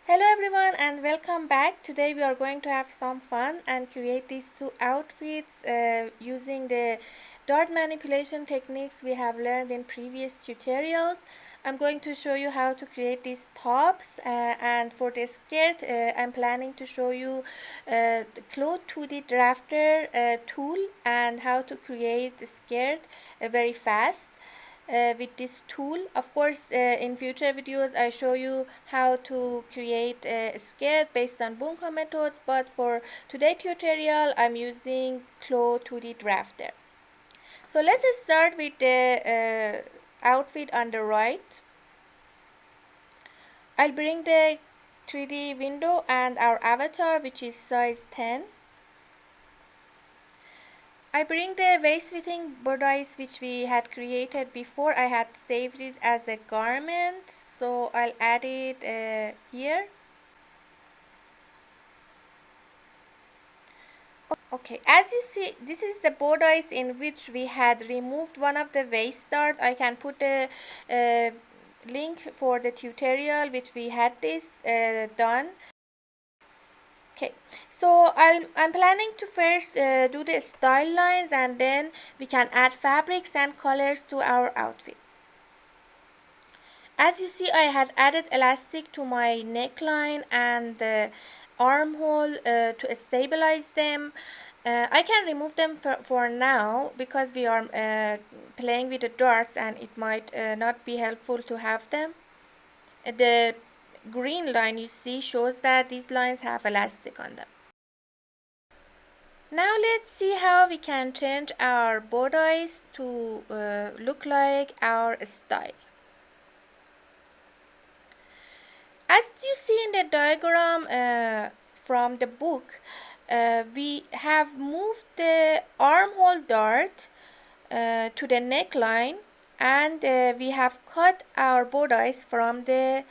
Hello everyone and welcome back. Today we are going to have some fun and create these two outfits using the Dart Manipulation Techniques we have learned in previous tutorials. I'm going to show you how to create these tops and for the skirt I'm planning to show you the Cloth 2D Drafter tool and how to create the skirt very fast. With this tool. Of course, in future videos I show you how to create a skirt based on Bunka methods, but for today's tutorial I'm using Cloth 2D Drafter. So let's start with the outfit on the right. I'll bring the 3D window and our avatar, which is size 10. I bring the waist fitting bodice which we had created before. I had saved it as a garment, so I'll add it here. Okay, as you see, this is the bodice in which we had removed one of the waist dart. I can put a link for the tutorial which we had this done. Okay, so I'm planning to first do the style lines and then we can add fabrics and colors to our outfit. As you see, I had added elastic to my neckline and the armhole to stabilize them. I can remove them for now because we are playing with the darts and it might not be helpful to have them. The green line you see shows that these lines have elastic on them. Now let's see how we can change our bodice to look like our style. As you see in the diagram from the book, we have moved the armhole dart to the neckline and we have cut our bodice from the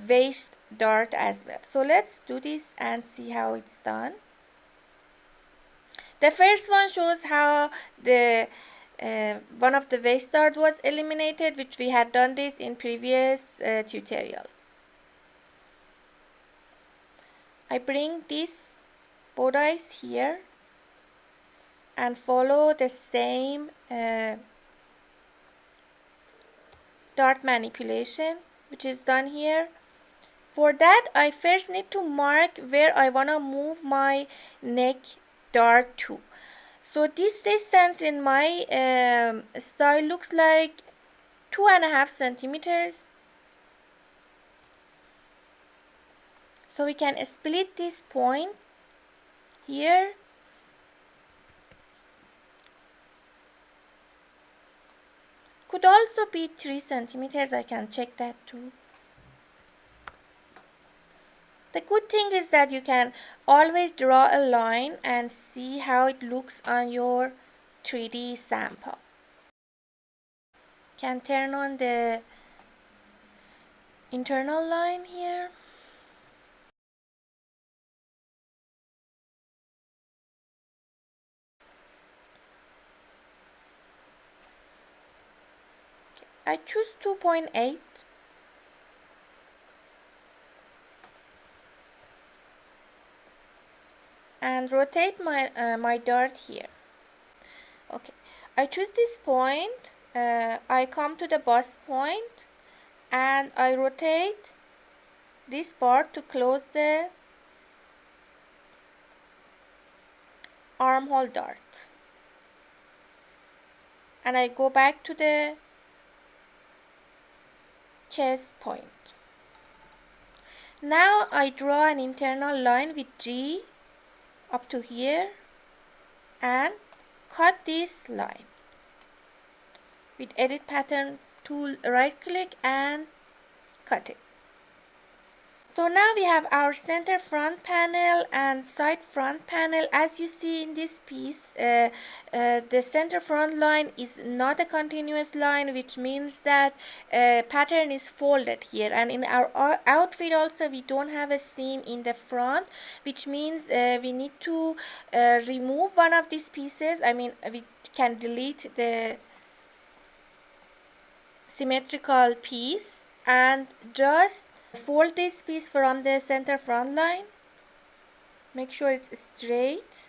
waist dart as well. So let's do this and see how it's done. The first one shows how the one of the waist dart was eliminated, which we had done this in previous tutorials. I bring this bodice here and follow the same dart manipulation which is done here. For that, I first need to mark where I want to move my neck dart to. So this distance in my style looks like 2.5 centimeters. So we can split this point here. Could also be 3 centimeters, I can check that too. The good thing is that you can always draw a line and see how it looks on your 3D sample. Can turn on the internal line here. I choose 2.8 and rotate my dart here. Okay, I choose this point. I come to the bust point and I rotate this part to close the armhole dart. And I go back to the chest point. Now I draw an internal line with G up to here and cut this line. With edit pattern tool, right click and cut it. So now we have our center front panel and side front panel. As you see in this piece, the center front line is not a continuous line, which means that pattern is folded here. And in our outfit also we don't have a seam in the front, which means we need to remove one of these pieces. I mean, we can delete the symmetrical piece and just Fold this piece from the center front line. Make sure it's straight.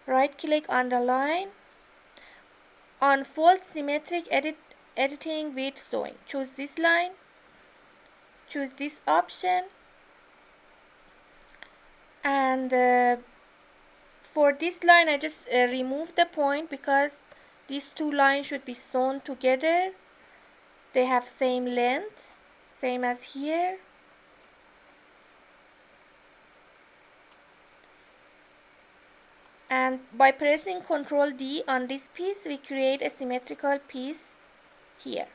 Right click on the line. On fold symmetric editing with sewing. Choose this line. Choose this option. And for this line I just remove the point because these two lines should be sewn together. They have same length, same as here. And by pressing Ctrl D on this piece, we create a symmetrical piece here.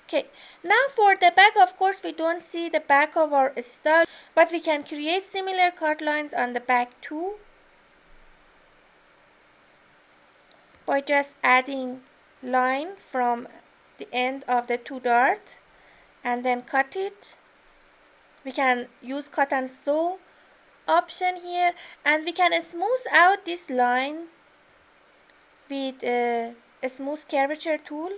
Okay, now for the back, of course we don't see the back of our style, but we can create similar cut lines on the back too by just adding line from the end of the two darts and then cut it. We can use cut and sew option here, and we can smooth out these lines with a smooth curvature tool.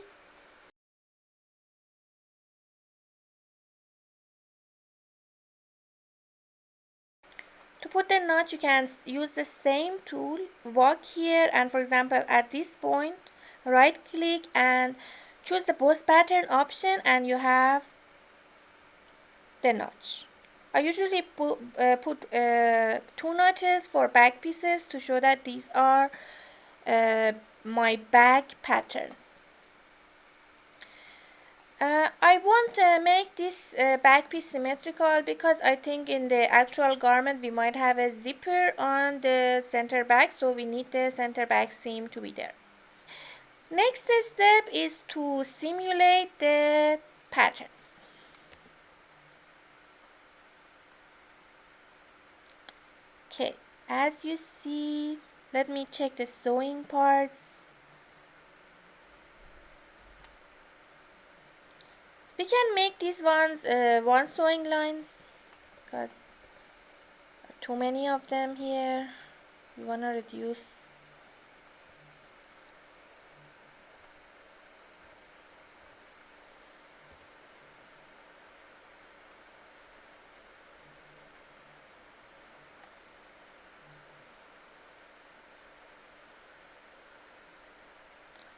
To put the notch, you can use the same tool, walk here, and for example at this point right click and choose the boss pattern option, and you have the notch. I usually put 2 notches for back pieces to show that these are my back patterns. I won't make this back piece symmetrical because I think in the actual garment we might have a zipper on the center back, so we need the center back seam to be there. Next step is to simulate the patterns. Okay, as you see, let me check the sewing parts. We can make these ones one sewing lines because too many of them here. We want to reduce.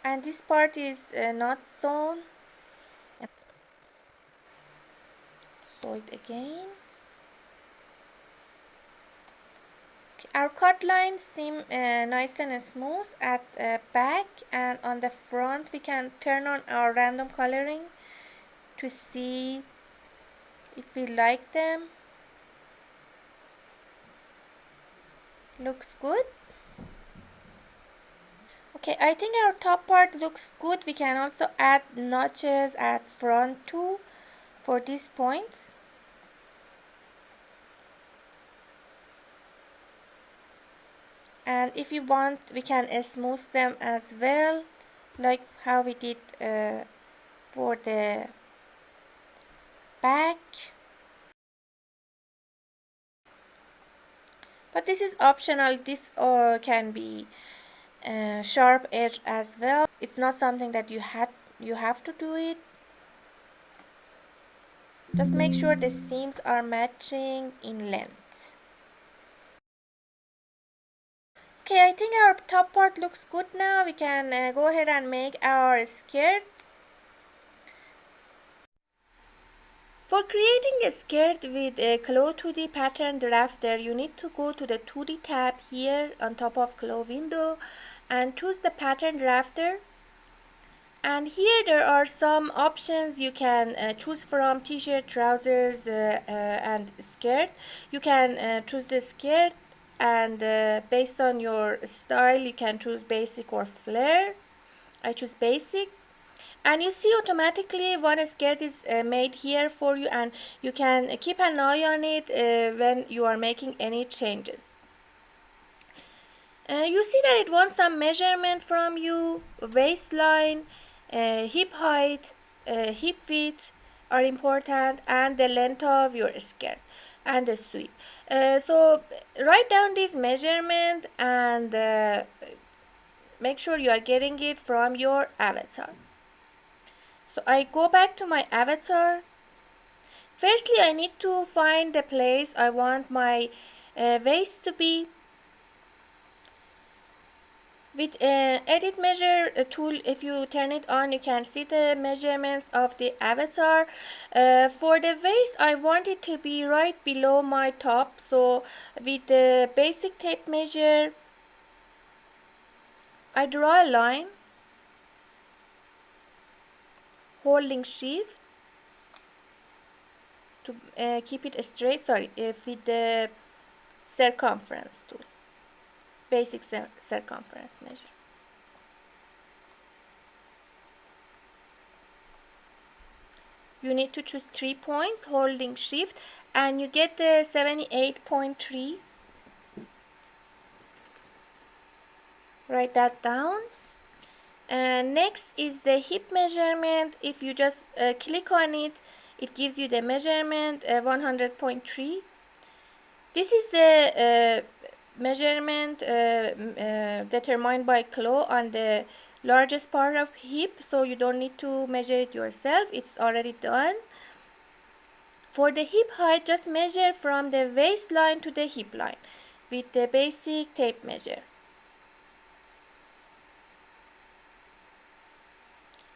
And this part is not sewn. Sew it again. Okay, our cut lines seem nice and smooth at the back, and on the front we can turn on our random coloring to see if we like them. Looks good. Okay, I think our top part looks good. We can also add notches at front too for these points. And if you want, we can smooth them as well, like how we did for the back. But this is optional. This can be sharp edge as well. It's not something that you have to do it. Just make sure the seams are matching in length. Okay, I think our top part looks good now. We can go ahead and make our skirt. For creating a skirt with a Claw 2D pattern drafter, you need to go to the 2D tab here on top of Claw window and choose the pattern drafter. And here there are some options you can choose from: t-shirt, trousers, and skirt. You can choose the skirt, and based on your style you can choose basic or flare. I choose basic, and you see automatically one skirt is made here for you, and you can keep an eye on it when you are making any changes. You see that it wants some measurement from you: waistline, hip height, hip width are important, and the length of your skirt and the sweep. So write down this measurement and make sure you are getting it from your avatar. So I go back to my avatar. Firstly, I need to find the place I want my waist to be. With edit measure tool, if you turn it on, you can see the measurements of the avatar. For the waist, I want it to be right below my top. So with the basic tape measure, I draw a line, holding shift to keep it straight. Sorry, with the circumference tool, basic circumference measure. You need to choose 3 points, holding shift, and you get the 78.3. Write that down. And next is the hip measurement. If you just click on it, it gives you the measurement 100.3. This is the measurement determined by claw on the largest part of hip, so you don't need to measure it yourself, it's already done. For the hip height, just measure from the waistline to the hip line with the basic tape measure.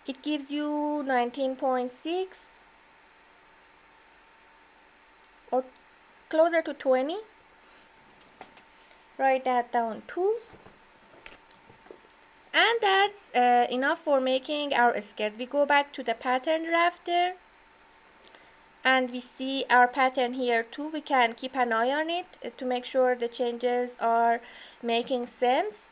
It gives you 19.6 or closer to 20. Write that down too. And that's enough for making our skirt. We go back to the pattern drafter and we see our pattern here too. We can keep an eye on it to make sure the changes are making sense.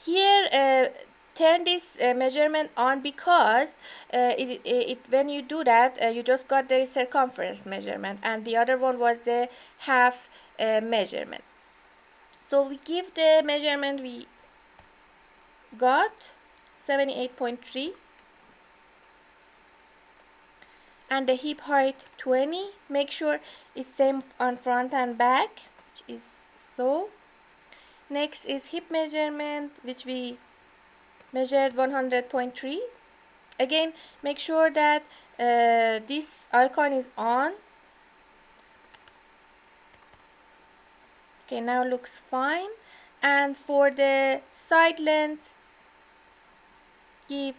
Here, turn this measurement on because when you do that, you just got the circumference measurement and the other one was the half measurement. So we give the measurement we got 78.3 and the hip height 20. Make sure it's same on front and back, which is so. Next is hip measurement, which we measured 100.3. Again, make sure that this icon is on. Okay, now looks fine. And for the side length, give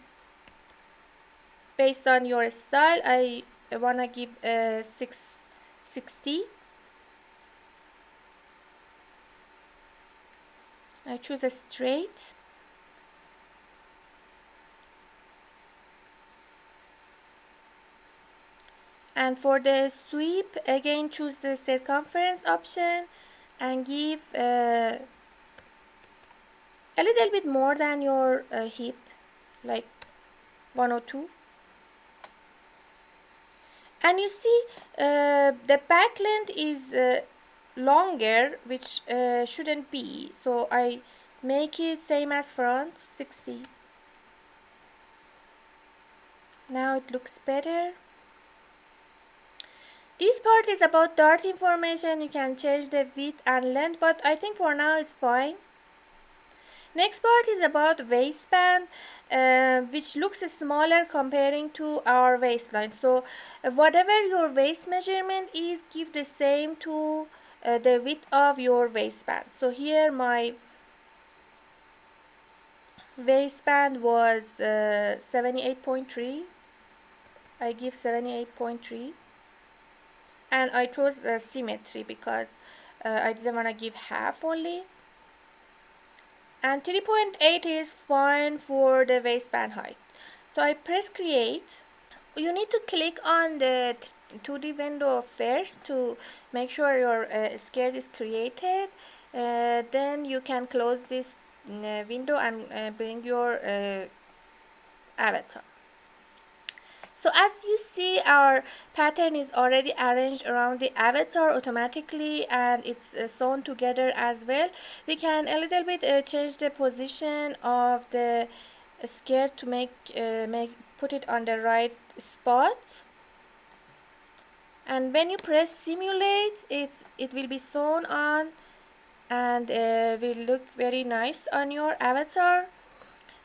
based on your style. I wanna give 660. I choose a straight. And for the sweep, again choose the circumference option and give a little bit more than your hip, like 102. And you see the back length is longer, which shouldn't be, so I make it same as front, 60. Now it looks better. This part is about dart information. You can change the width and length, but I think for now it's fine. Next part is about waistband, which looks smaller comparing to our waistline. So whatever your waist measurement is, give the same to the width of your waistband. So here my waistband was 78.3. I give 78.3. And I chose symmetry because I didn't want to give half only. And 3.8 is fine for the waistband height. So I press create. You need to click on the 2D window first to make sure your skirt is created. Then you can close this window and bring your avatar. So as you see, our pattern is already arranged around the avatar automatically and it's sewn together as well. We can a little bit change the position of the skirt to put it on the right spot. and when you press simulate, it will be sewn on and will look very nice on your avatar.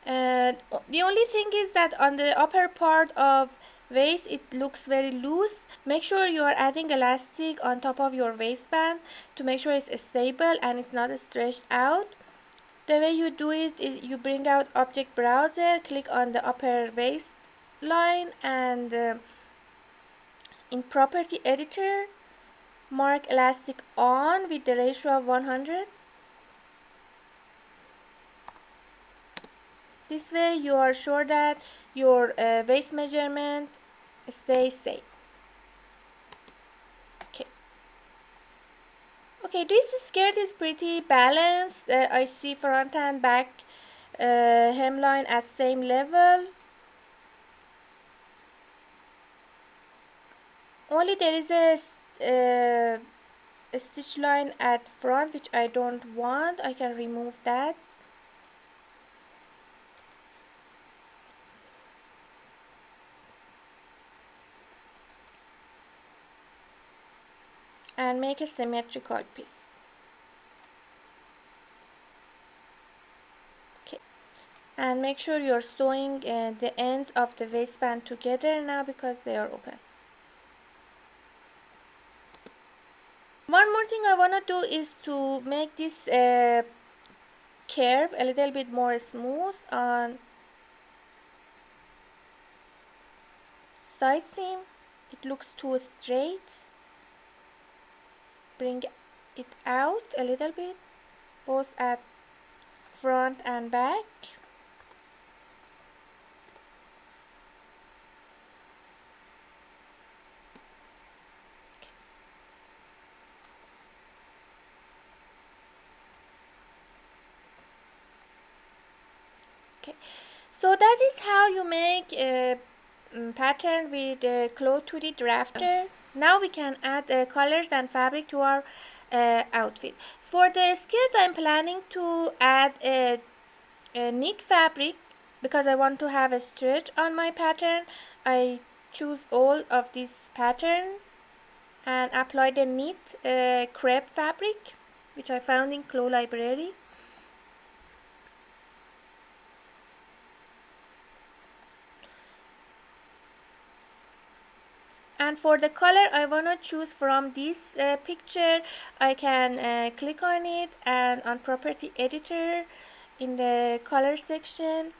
The only thing is that on the upper part of waist it looks very loose. Make sure you are adding elastic on top of your waistband to make sure it's stable and it's not stretched out. The way you do it is you bring out object browser, click on the upper waistline, and in property editor mark elastic on with the ratio of 100. This way you are sure that your waist measurement stays same. Okay, this skirt is pretty balanced. I see front and back hemline at same level. Only there is a stitch line at front which I don't want. I can remove that. And make a symmetrical piece. Okay, and make sure you're sewing the ends of the waistband together now because they are open. One more thing I want to do is to make this curve a little bit more smooth on side seam. It looks too straight. Bring it out a little bit, both at front and back. Okay, so that is how you make a pattern with cloth hooded rafter. Now we can add colors and fabric to our outfit. For the skirt, I'm planning to add a knit fabric because I want to have a stretch on my pattern. I choose all of these patterns and apply the knit crepe fabric which I found in Clo Library. And for the color I want to choose from this picture. I can click on it and on property editor in the color section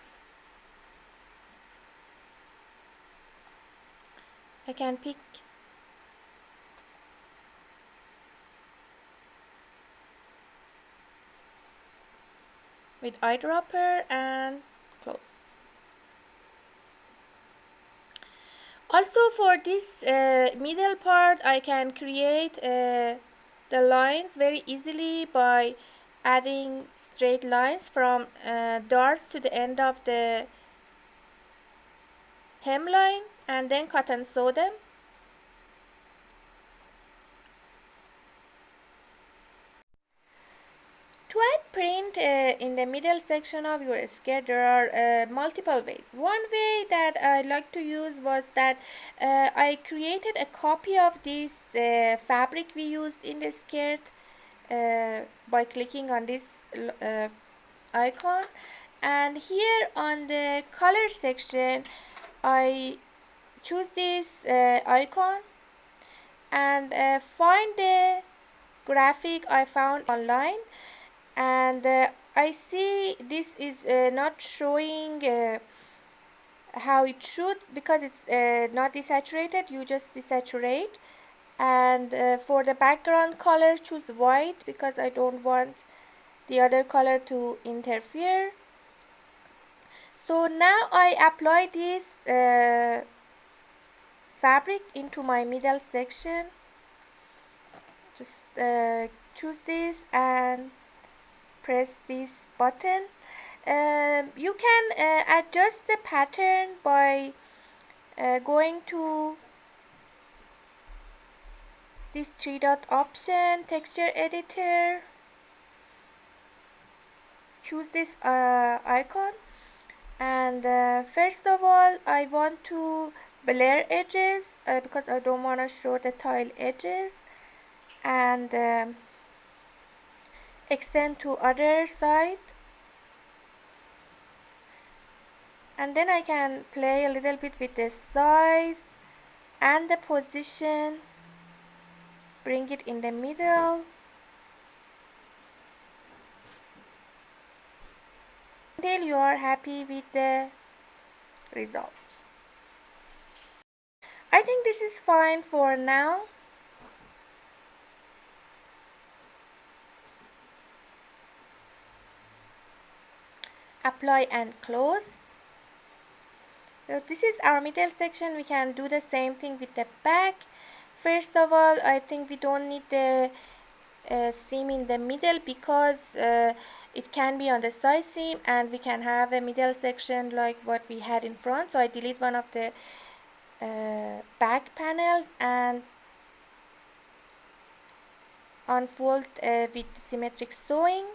I can pick with eyedropper and close. Also for this middle part I can create the lines very easily by adding straight lines from darts to the end of the hemline and then cut and sew them. To add print in the middle section of your skirt, there are multiple ways. One way that I like to use was that I created a copy of this fabric we used in the skirt by clicking on this icon, and here on the color section I choose this icon and find the graphic I found online, and I see this is not showing how it should because it's not desaturated. You just desaturate, and for the background color choose white because I don't want the other color to interfere. So now I apply this fabric into my middle section. Just choose this and press this button. You can adjust the pattern by going to this 3-dot option, texture editor, choose this icon, and first of all I want to blur edges because I don't want to show the tile edges, and extend to other side, and then I can play a little bit with the size and the position, bring it in the middle until you are happy with the results. I think this is fine for now. Apply and close. So this is our middle section. We can do the same thing with the back. First of all, I think we don't need the seam in the middle because it can be on the side seam, and we can have a middle section like what we had in front. So I delete one of the back panels and unfold with symmetric sewing.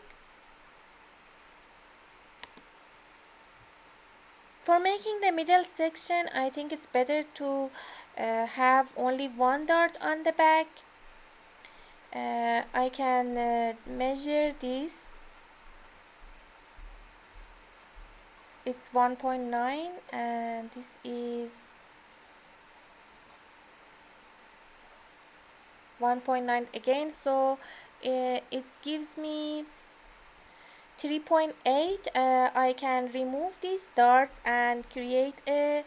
For making the middle section, I think it's better to have only one dart on the back. I can measure this. It's 1.9 and this is 1.9 again, so it gives me 3.8. I can remove these darts and create a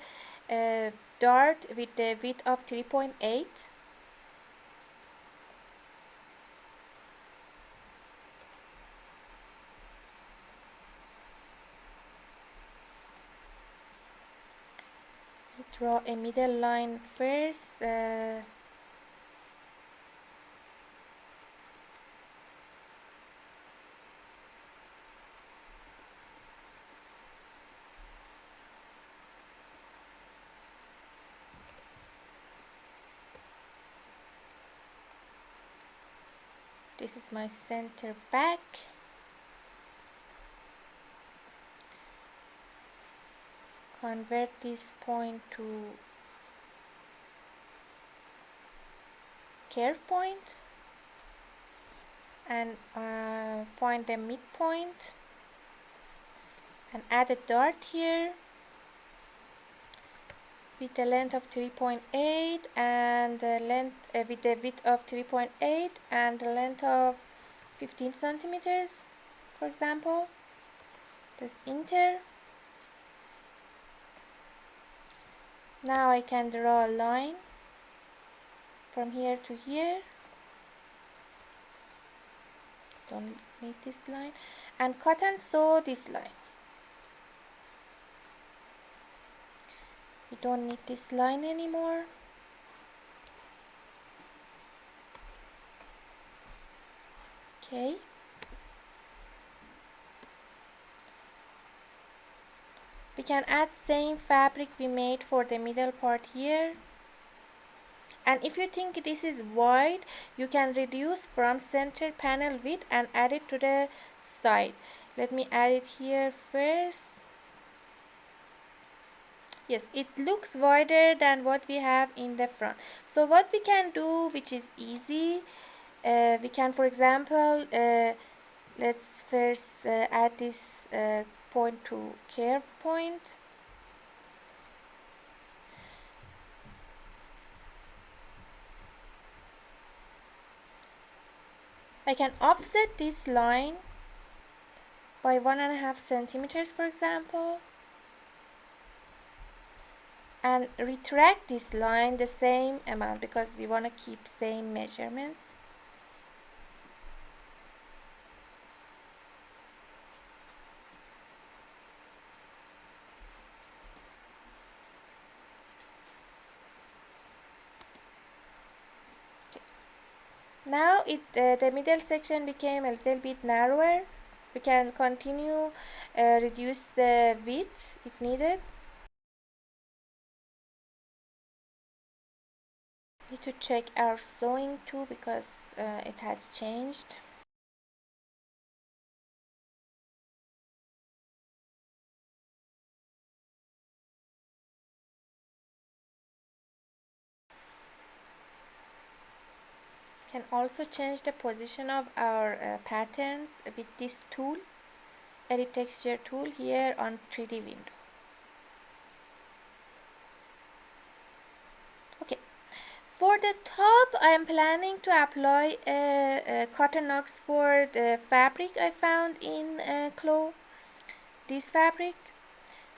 dart with the width of 3.8. Draw a middle line first. This is my center back. Convert this point to curve point and find the midpoint and add a dart here with the length of 3.8 and the length with the width of 3.8 and the length of 15 centimeters, for example. Press enter. Now I can draw a line from here to here. Don't need this line, and cut and sew this line. We don't need this line anymore. Okay. We can add same fabric we made for the middle part here. And if you think this is wide, you can reduce from center panel width and add it to the side. Let me add it here first. Yes, it looks wider than what we have in the front. So what we can do, which is easy, we can, for example, let's first add this point to curve point. I can offset this line by 1.5 centimeters, for example, and retract this line the same amount because we want to keep same measurements. Now the middle section became a little bit narrower. We can continue reduce the width if needed. Need to check our sewing too because it has changed. Can also change the position of our patterns with this tool, edit texture tool, here on 3D window. Okay, for the top I am planning to apply a cotton knots for the fabric I found in Clo, this fabric.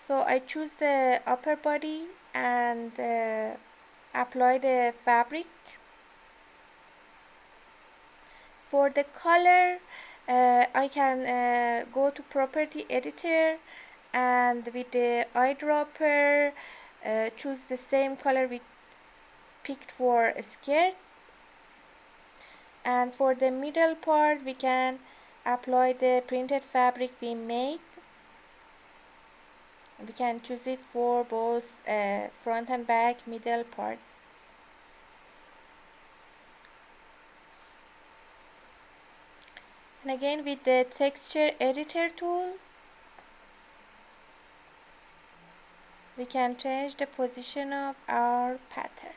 So I choose the upper body and apply the fabric. For the color, I can go to property editor and with the eyedropper choose the same color we picked for a skirt, and for the middle part we can apply the printed fabric we made. We can choose it for both front and back middle parts. And again with the texture editor tool we can change the position of our pattern.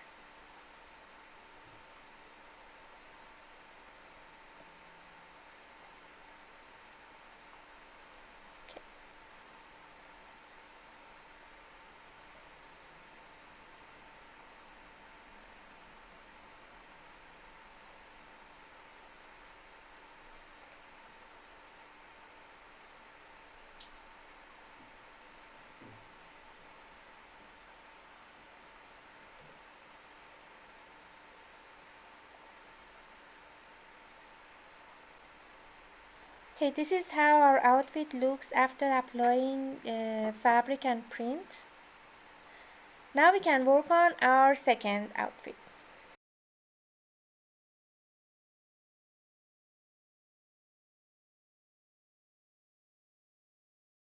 Okay, this is how our outfit looks after applying fabric and print. Now we can work on our second outfit.